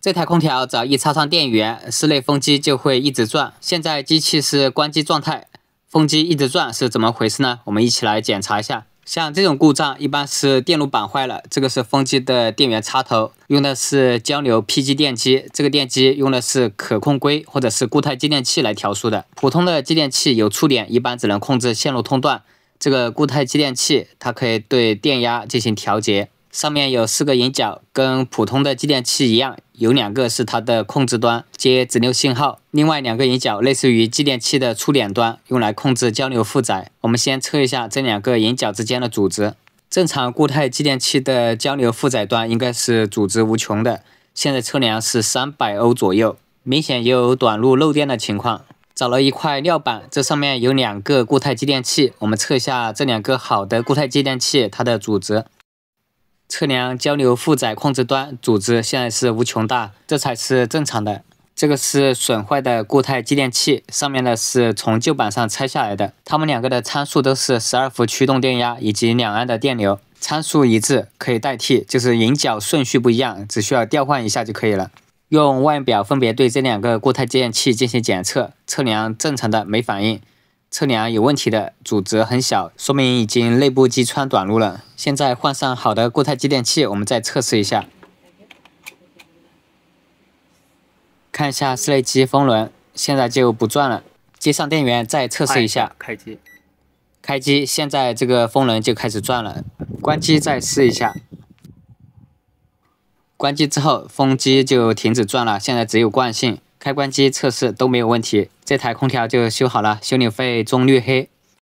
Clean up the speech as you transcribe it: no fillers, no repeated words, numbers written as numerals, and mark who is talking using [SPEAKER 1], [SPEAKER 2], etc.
[SPEAKER 1] 这台空调只要一插上电源，室内风机就会一直转。现在机器是关机状态，风机一直转是怎么回事呢？我们一起来检查一下。像这种故障一般是电路板坏了，这个是风机的电源插头，用的是交流 PG 电机，这个电机用的是可控硅或者是固态继电器来调速的。普通的继电器有触点，一般只能控制线路通断，这个固态继电器它可以对电压进行调节。上面有4个引脚，跟普通的继电器一样，有2个是它的控制端，接直流信号，另外2个引脚类似于继电器的出点端，用来控制交流负载。我们先测一下这2个引脚之间的阻值。正常固态继电器的交流负载端应该是阻值无穷的，现在测量是300欧左右，明显有短路漏电的情况。找了一块料板，这上面有2个固态继电器，我们测一下这2个好的固态继电器它的阻值。测量交流负载控制端阻值现在是无穷大，这才是正常的。这个是损坏的固态继电器，上面的是从旧板上拆下来的。它们2个的参数都是12伏驱动电压以及2安的电流，参数一致可以代替，就是引脚顺序不一样，只需要调换一下就可以了。用万用表分别对这2个固态继电器进行检测，测量正常的没反应，测量有问题的阻值很小，说明已经内部击穿短路了。现在换上好的固态继电器，我们再测试一下。看一下室内机风轮，现在就不转了。接上电源再测试一下。开机，现在这个风轮就开始转了。关机再试一下。关机之后，风机就停止转了，现在只有惯性。开关机测试都没有问题，这台空调就修好了，修理费中绿黑。